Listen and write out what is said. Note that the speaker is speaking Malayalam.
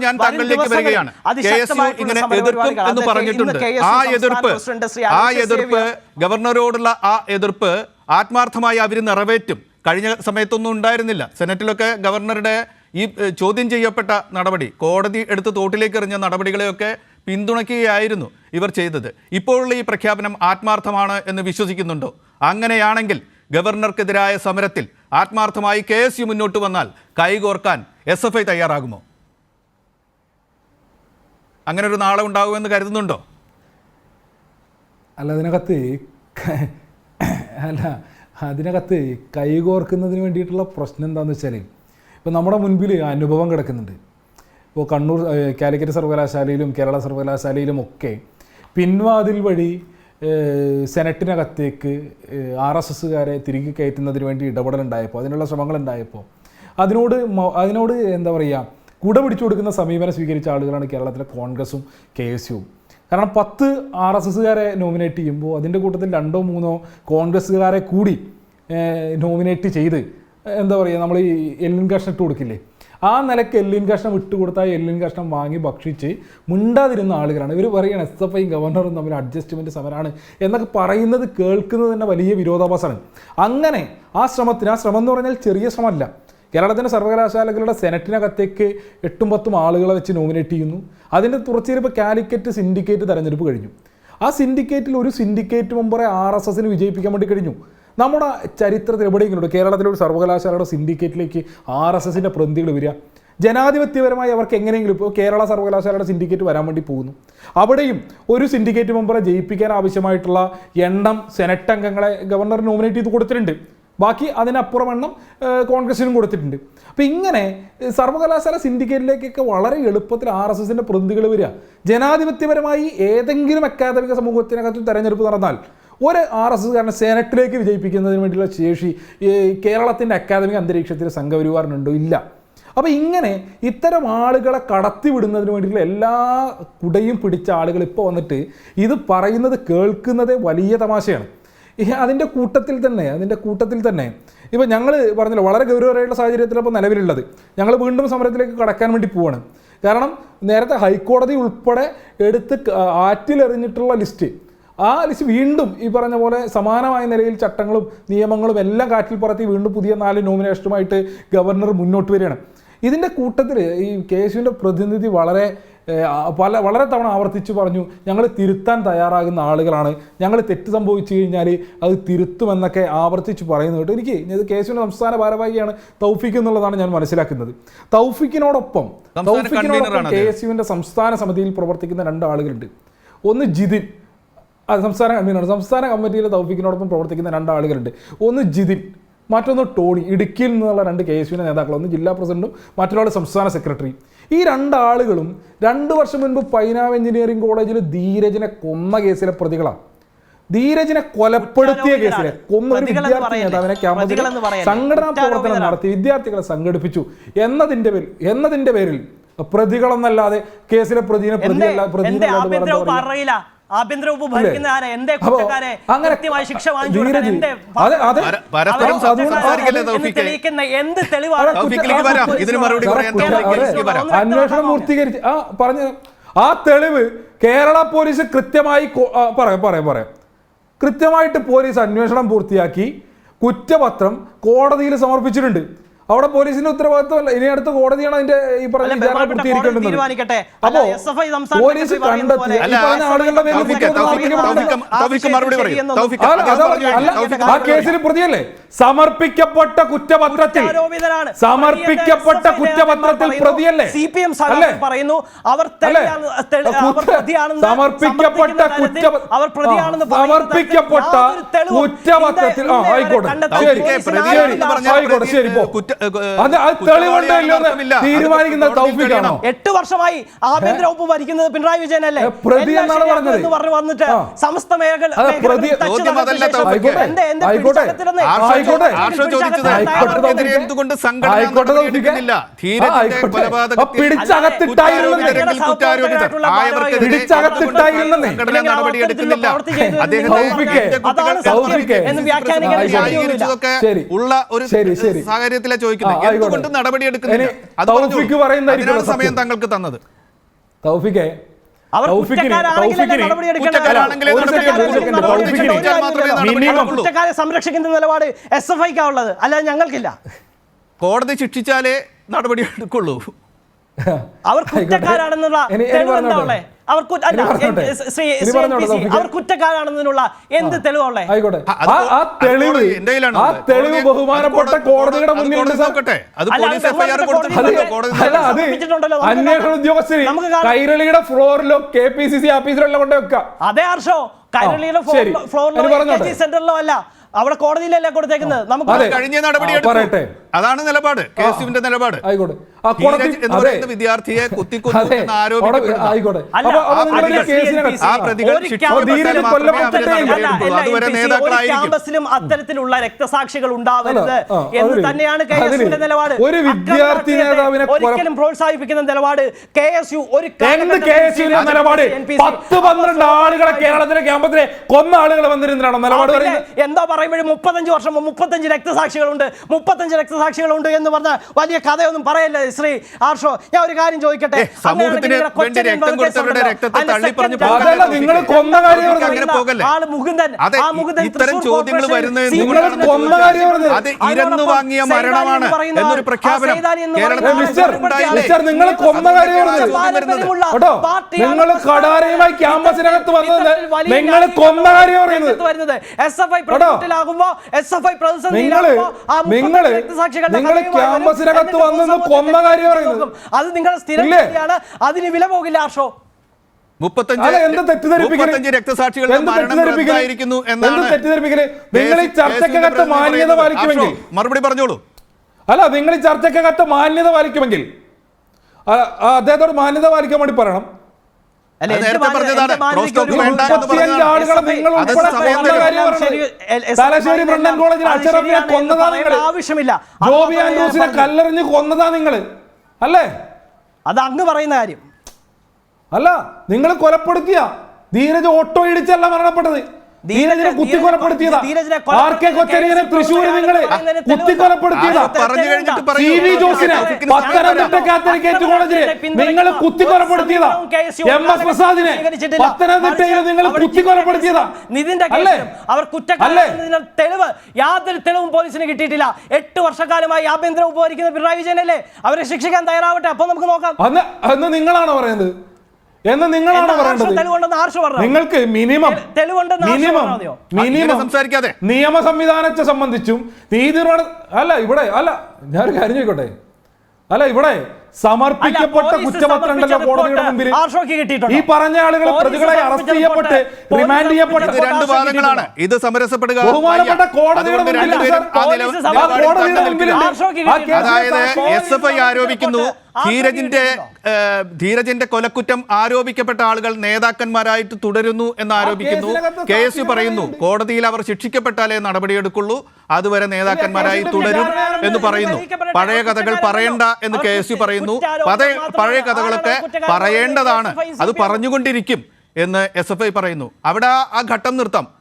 ഞാൻ താങ്കളിലേക്ക് വരികയാണ്. KSU ഇങ്ങനെ എതിർക്കും എന്ന് പറഞ്ഞിട്ടുണ്ട്. ആ എതിർപ്പ് ഗവർണറോടുള്ള ആ എതിർപ്പ് ആത്മാർത്ഥമായി അവർ നിറവേറ്റും. കഴിഞ്ഞ സമയത്തൊന്നും ഉണ്ടായിരുന്നില്ല. സെനറ്റിലൊക്കെ ഗവർണറുടെ ഈ ചോദ്യം ചെയ്യപ്പെട്ട നടപടി, കോടതി എടുത്ത് തോട്ടിലേക്ക് എറിഞ്ഞ നടപടികളെയൊക്കെ പിന്തുണയ്ക്കുകയായിരുന്നു ഇവർ ചെയ്തത്. ഇപ്പോഴുള്ള ഈ പ്രഖ്യാപനം ആത്മാർത്ഥമാണ് എന്ന് വിശ്വസിക്കുന്നുണ്ടോ? അങ്ങനെയാണെങ്കിൽ ഗവർണർക്കെതിരായ സമരത്തിൽ ആത്മാർത്ഥമായി KSU മുന്നോട്ട് വന്നാൽ കൈകോർക്കാൻ SFI തയ്യാറാകുമോ? അങ്ങനെ ഒരു നാളെ ഉണ്ടാകുമെന്ന് കരുതുന്നുണ്ടോ? അതിനകത്ത് കൈകോർക്കുന്നതിന് വേണ്ടിയിട്ടുള്ള പ്രശ്നം എന്താണെന്ന് വെച്ചാൽ, ഇപ്പോൾ നമ്മുടെ മുൻപിൽ അനുഭവം കിടക്കുന്നുണ്ട്. ഇപ്പോൾ കണ്ണൂർ കാലിക്കറ്റ് സർവകലാശാലയിലും കേരള സർവകലാശാലയിലും ഒക്കെ പിൻവാതിൽ വഴി സെനറ്റിനകത്തേക്ക് RSSകാരെ തിരികെ കയറ്റുന്നതിന് വേണ്ടി ഇടപെടലുണ്ടായപ്പോൾ, അതിനുള്ള ശ്രമങ്ങളുണ്ടായപ്പോൾ അതിനോട് എന്താ പറയുക, കുട പിടിച്ചു കൊടുക്കുന്ന സമീപനം സ്വീകരിച്ച ആളുകളാണ് കേരളത്തിലെ കോൺഗ്രസും KSUവും. കാരണം 10 RSSകാരെ നോമിനേറ്റ് ചെയ്യുമ്പോൾ അതിൻ്റെ കൂട്ടത്തിൽ 2-3 കോൺഗ്രസ്സുകാരെ കൂടി നോമിനേറ്റ് ചെയ്ത് എന്താ പറയുക, നമ്മൾ ഈ എല്ലിൻ കഷ്ണം ഇട്ട് കൊടുക്കില്ലേ, ആ നിലയ്ക്ക് എല്ലിൻ കഷ്ണം ഇട്ട് കൊടുത്താൽ എല്ലിൻ കഷ്ണം വാങ്ങി ഭക്ഷിച്ച് മിണ്ടാതിരുന്ന ആളുകളാണ് ഇവർ. പറയുകയാണ് SFIയും ഗവർണറും തമ്മിൽ അഡ്ജസ്റ്റ്മെൻറ്റ് സമരമാണ് എന്നൊക്കെ പറയുന്നത് കേൾക്കുന്നത് തന്നെ വലിയ വിരോധാഭാസമാണ്. അങ്ങനെ ആ ശ്രമം എന്ന് പറഞ്ഞാൽ ചെറിയ ശ്രമമല്ല. കേരളത്തിൻ്റെ സർവകലാശാലകളുടെ സെനറ്റിനകത്തേക്ക് 8-10 ആളുകളെ വെച്ച് നോമിനേറ്റ് ചെയ്യുന്നു. അതിൻ്റെ തുടർച്ചയിൽ ഇപ്പോൾ കാലിക്കറ്റ് സിൻഡിക്കേറ്റ് തെരഞ്ഞെടുപ്പ് കഴിഞ്ഞു. ആ സിൻഡിക്കേറ്റിൽ ഒരു സിൻഡിക്കേറ്റ് മെമ്പറെ RSSന് വിജയിപ്പിക്കാൻ വേണ്ടി കഴിഞ്ഞു. നമ്മുടെ ചരിത്രത്തിൽ എവിടെയെങ്കിലും കേരളത്തിലൊരു സർവകലാശാലയുടെ സിൻഡിക്കേറ്റിലേക്ക് RSSൻ്റെ പ്രതിനിധികൾ വരിക? ജനാധിപത്യപരമായി അവർക്ക് എങ്ങനെയെങ്കിലും, ഇപ്പോൾ കേരള സർവകലാശാലയുടെ സിൻഡിക്കേറ്റ് വരാൻ വേണ്ടി പോകുന്നു, അവിടെയും ഒരു സിൻഡിക്കേറ്റ് മെമ്പറെ ജയിപ്പിക്കാൻ ആവശ്യമായിട്ടുള്ള എണ്ണം സെനറ്റ് അംഗങ്ങളെ ഗവർണർ നോമിനേറ്റ് ചെയ്ത് കൊടുത്തിട്ടുണ്ട്. ബാക്കി അതിനപ്പുറം എണ്ണം കോൺഗ്രസിനും കൊടുത്തിട്ടുണ്ട്. അപ്പോൾ ഇങ്ങനെ സർവകലാശാല സിൻഡിക്കേറ്റിലേക്കൊക്കെ വളരെ എളുപ്പത്തിൽ RSSൻ്റെ പ്രതിനിധികൾ വരിക. ജനാധിപത്യപരമായി ഏതെങ്കിലും അക്കാദമിക സമൂഹത്തിനകത്ത് തെരഞ്ഞെടുപ്പ് നടന്നാൽ ഒരു RSSകാരനെ സെനറ്റിലേക്ക് വിജയിപ്പിക്കുന്നതിന് വേണ്ടിയുള്ള ശേഷി കേരളത്തിൻ്റെ അക്കാദമിക അന്തരീക്ഷത്തിൽ സംഘപരിവാറിനുണ്ടോ? ഇല്ല. അപ്പോൾ ഇങ്ങനെ ഇത്തരം ആളുകളെ കടത്തിവിടുന്നതിന് വേണ്ടിയിട്ടുള്ള എല്ലാ കുടയും പിടിച്ച ആളുകൾ ഇപ്പോൾ വന്നിട്ട് ഇത് പറയുന്നത് കേൾക്കുന്നതേ വലിയ തമാശയാണ്. അതിൻ്റെ കൂട്ടത്തിൽ തന്നെ ഇപ്പോൾ ഞങ്ങൾ പറഞ്ഞല്ലോ, വളരെ ഗൗരവമായിട്ടുള്ള സാഹചര്യത്തിലപ്പോൾ നിലവിലുള്ളത്, ഞങ്ങൾ വീണ്ടും സമരത്തിലേക്ക് കടക്കാൻ വേണ്ടി പോവാണ്. കാരണം നേരത്തെ ഹൈക്കോടതി ഉൾപ്പെടെ എടുത്ത് ആറ്റിലെറിഞ്ഞിട്ടുള്ള ലിസ്റ്റ്, ആ ലിസ്റ്റ് വീണ്ടും ഈ പറഞ്ഞ പോലെ സമാനമായ നിലയിൽ ചട്ടങ്ങളും നിയമങ്ങളും എല്ലാം കാറ്റിൽ പറത്തി വീണ്ടും പുതിയ 4 നോമിനേഷനുമായിട്ട് ഗവർണർ മുന്നോട്ട് വരികയാണ്. ഇതിൻ്റെ കൂട്ടത്തിൽ ഈ KSUവിൻ്റെ പ്രതിനിധി വളരെ തവണ ആവർത്തിച്ച് പറഞ്ഞു, ഞങ്ങൾ തിരുത്താൻ തയ്യാറാകുന്ന ആളുകളാണ്, ഞങ്ങൾ തെറ്റ് സംഭവിച്ചു കഴിഞ്ഞാൽ അത് തിരുത്തുമെന്നൊക്കെ ആവർത്തിച്ച് പറയുന്നത് കേട്ടോ. എനിക്ക് ഇത് KSUവിൻ്റെ സംസ്ഥാന ഭാരവാഹിയാണ് തൗഫീഖ് എന്നുള്ളതാണ് ഞാൻ മനസ്സിലാക്കുന്നത്. തൗഫീഖിനോടൊപ്പം KSUവിൻ്റെ സംസ്ഥാന സമിതിയിൽ പ്രവർത്തിക്കുന്ന 2 ആളുകളുണ്ട്. ഒന്ന് ജിതിൻ, സംസ്ഥാന കൺവീനറാണ്. സംസ്ഥാന കമ്മിറ്റിയിൽ തൗഫീഖിനോടൊപ്പം പ്രവർത്തിക്കുന്ന 2 ആളുകളുണ്ട്. ഒന്ന് ജിതിൻ, മറ്റൊന്ന് ടോണി. ഇടുക്കിയിൽ നിന്നുള്ള 2 KSUവിൻ്റെ നേതാക്കൾ, ഒന്ന് ജില്ലാ പ്രസിഡന്റും മറ്റൊരാൾ സംസ്ഥാന സെക്രട്ടറി. ഈ 2 ആളുകളും 2 വർഷം മുൻപ് പൈനാവ് എഞ്ചിനീയറിംഗ് കോളേജിൽ ധീരജിനെ കൊന്ന കേസിലെ പ്രതികളാണ്. ധീരജിനെ കൊലപ്പെടുത്തിയ കേസിലെ കൊന്ന ഒരു വിദ്യാർത്ഥി നേതാവിനെ ക്യാമ്പസിൽ സംഘടനാ പ്രവർത്തനം നടത്തി വിദ്യാർത്ഥികളെ സംഘടിപ്പിച്ചു എന്നതിന്റെ പേരിൽ പ്രതികളെന്നല്ലാതെ കേസിലെ പ്രതിയെ ആഭ്യന്തര വകുപ്പ് ഭരിക്കുന്ന ശിക്ഷ എന്ത് തെളിവാണ് അന്വേഷണം പൂർത്തീകരിച്ച് പറഞ്ഞു. ആ തെളിവ് കേരള പോലീസ് കൃത്യമായി കൃത്യമായിട്ട് പോലീസ് അന്വേഷണം പൂർത്തിയാക്കി കുറ്റപത്രം കോടതിയിൽ സമർപ്പിച്ചിട്ടുണ്ട്. അവിടെ പോലീസിന്റെ ഉത്തരവാദിത്വമല്ല, ഇനി അടുത്ത കോടതിയാണ് അതിന്റെ ഈ പറഞ്ഞ വിചാരണ പൂർത്തീകരിക്കേണ്ടത്. അപ്പോ പോലീസ് കണ്ടെത്തി ആ കേസിൽ പ്രതിയല്ലേ? സമർപ്പിക്കപ്പെട്ട കുറ്റപത്രത്തിൽ പ്രതിയല്ലേ? പറയുന്നു സമർപ്പിക്കപ്പെട്ട കുറ്റപത്രത്തിൽ ആയിക്കോട്ടെ ശരി തീരുമാനിക്കുന്ന തൗഫീഖാണോ? 8 വർഷമായി ആഭ്യന്തര വകുപ്പ് ഭരിക്കുന്നത് പിണറായി വിജയനല്ലേ? പ്രതി എന്നാണ് പറഞ്ഞത്. വന്നിട്ട് സമസ്ത മേഖല ഉള്ള ഒരു സാഹചര്യത്തിലെ ചോദിക്കുന്നത്. എന്തുകൊണ്ട് നടപടി എടുക്കുന്നില്ല? അത് തൗഫീഖ് പറയുന്നതായിരിക്കും അതിനാണ് സമയം താങ്കൾക്ക് തന്നത്. തൗഫീഖേ, അവർ കുറ്റക്കാരെ സംരക്ഷിക്കുന്ന നിലപാട് SFIക്കാ ഉള്ളത്, അല്ലാതെ ഞങ്ങൾക്കില്ല. കോടതി ശിക്ഷിച്ചാലേ നടപടി എടുക്കുള്ളൂ. അവർ കുറ്റക്കാരാണെന്നുള്ള തെളിവെന്താ? അവർ കുറ്റക്കാരാണെന്നതിനുള്ള എന്ത് തെളിവുള്ളേ? തെളിവ് ബഹുമാനപ്പെട്ട കോടതിയുടെ മുന്നിൽ അന്വേഷണ ഉദ്യോഗസ്ഥർ കൈരളിയുടെ ഫ്ലോറിലോ KPCC ഓഫീസിലോ കൊണ്ട് വെക്കാം. അതേ ഹർഷോ, കൈരളിയുടെ ഫ്ലോറിലോ സെന്ററിലോ അല്ല, അവിടെ കോടതിയിലല്ല കൊടുത്തേക്കുന്നത്. നമുക്ക് കഴിഞ്ഞ നടപടി എടുക്കട്ടെ, അതാണ് നിലപാട്, KSUവിന്റെ നിലപാട്. വിദ്യാർത്ഥിയെ ക്യാമ്പസിലും അത്തരത്തിലുള്ള രക്തസാക്ഷികൾ ഉണ്ടാവരുത് എന്ന് തന്നെയാണ് KSUവിന്റെ നിലപാട്. ഒരു വിദ്യാർത്ഥി നേതാവിനെ ഒരിക്കലും പ്രോത്സാഹിപ്പിക്കുന്ന നിലപാട് KSU ഒരു നിലപാട് 10-12 ആളുകളെ കേരളത്തിലെ ക്യാമ്പസിലെ കൊന്ന ആളുകൾ വന്നിരുന്നാണോ നിലപാട് പറയുന്നത്? എന്താ പറയുമ്പോഴും 35 വർഷം 35 രക്തസാക്ഷികളുണ്ട് 35 രക്തസാക്ഷികളുണ്ട് എന്ന് പറഞ്ഞ വലിയ കഥയൊന്നും പറയല്ലേ ശ്രീ ആർഷോ. ഞാൻ ഒരു കാര്യം ചോദിക്കട്ടെ, ഇത്തരം ചോദ്യങ്ങൾ വരുന്നത് ഇരന്നു വാങ്ങിയ മരണമാണ് എന്നൊരു പ്രഖ്യാപനം ക്യാമ്പസിനകത്ത് വന്നത് നിങ്ങൾ കൊന്ന കാര്യം പറയുന്നത്. SFI പ്രതിസന്ധിയിലാകുമ്പോ SFI നിങ്ങൾ ക്യാമ്പസിനകത്ത് വന്നത് കൊന്ന കാര്യം പറയുന്നത്. അത് നിങ്ങളുടെ സ്ഥിരമാണ്, അതിന് വില പോകില്ല ആർഷോ. 35 രക്തസാക്ഷികൾ നിങ്ങൾ ഈ ചർച്ചക്കകത്ത് മാന്യത പാലിക്കുമെങ്കിൽ മറുപടി പറഞ്ഞോളൂ. അല്ല, നിങ്ങൾ ഈ ചർച്ചക്കകത്ത് മാന്യത പാലിക്കുമെങ്കിൽ അദ്ദേഹത്തോട് മാന്യത പാലിക്കാൻ വേണ്ടി പറയണം. ആവശ്യമില്ല, കല്ലെറിഞ്ഞ് കൊന്നതാ നിങ്ങൾ അല്ലേ? അത് അങ്ങ് പറയുന്ന കാര്യം അല്ല. നിങ്ങൾ കൊലപ്പെടുത്തിയ ധീരജ് ഓട്ടോ ഇടിച്ചല്ല മരണപ്പെട്ടത്, ധീരജിനെ കുത്തിക്കൊലപ്പെടുത്തിയതാ. RK കൊച്ചരിയനെ തൃശ്ശൂർ നിങ്ങൾ കുത്തിക്കൊലപ്പെടുത്തിയതാ. CV ജോസിനെ പത്തനംതിട്ട കാത്തലിക്കേറ്റ് കോളേജിൽ നിങ്ങൾ കുത്തിക്കൊലപ്പെടുത്തിയതാ. MS പ്രസാദിനെ പത്തനംതിട്ടയിൽ നിങ്ങൾ കുത്തിക്കൊലപ്പെടുത്തിയതാ. അവർ കുറ്റക്കാരാണെന്നതിന്റെ തെളിവ് യാതൊരു തെളിവും പോലീസിന് കിട്ടിയിട്ടില്ല. 8 വർഷക്കാലമായി ആഭ്യന്തര വകുപ്പ് ഭരിക്കുന്ന പിണറായി വിജയനല്ലേ? അവരെ ശിക്ഷിക്കാൻ തയ്യാറാവട്ടെ, അപ്പൊ നമുക്ക് നോക്കാം. അന്ന് നിങ്ങളാണോ പറയുന്നത്? എന്ന് നിങ്ങളാണ് പറയേണ്ടത്. നിങ്ങൾക്ക് മിനിമം സംസാരിക്കാതെ നിയമ സംവിധാനത്തെ സംബന്ധിച്ചും നീതി അല്ല ഇവിടെ അല്ല ഞാനൊരു കാര്യം ചോദിക്കട്ടെ. അല്ല, ഇവിടെ സമർപ്പിക്കപ്പെട്ട കുറ്റപത്രമുണ്ടല്ലോ കോടതിയുടെ മുമ്പിൽ. ഈ പറഞ്ഞ ആളുകൾ പ്രതികളെ അറസ്റ്റ് ചെയ്യപ്പെട്ട് റിമാൻഡ് ചെയ്യപ്പെട്ട രണ്ട് വാദങ്ങളാണ്. ഇത് സമരസപ്പെടുക ബഹുമാനപ്പെട്ട കോടതിയുടെ മുമ്പിൽ. അതായത് SFI ആരോപിക്കുന്നു ധീരജിന്റെ കൊലക്കുറ്റം ആരോപിക്കപ്പെട്ട ആളുകൾ നേതാക്കന്മാരായിട്ട് തുടരുന്നു എന്ന് ആരോപിക്കുന്നു. KSU പറയുന്നു കോടതിയിൽ അവർ ശിക്ഷിക്കപ്പെട്ടാലേ നടപടിയെടുക്കുള്ളൂ, അതുവരെ നേതാക്കന്മാരായി തുടരും എന്ന് പറയുന്നു. പഴയ കഥകൾ പറയണ്ട എന്ന് KSU പറയുന്നു. പഴയ കഥകളൊക്കെ പറയേണ്ടതാണ്, അത് പറഞ്ഞുകൊണ്ടിരിക്കും എന്ന് SFI പറയുന്നു. അവിടെ ആ ഘട്ടം നിർത്താം.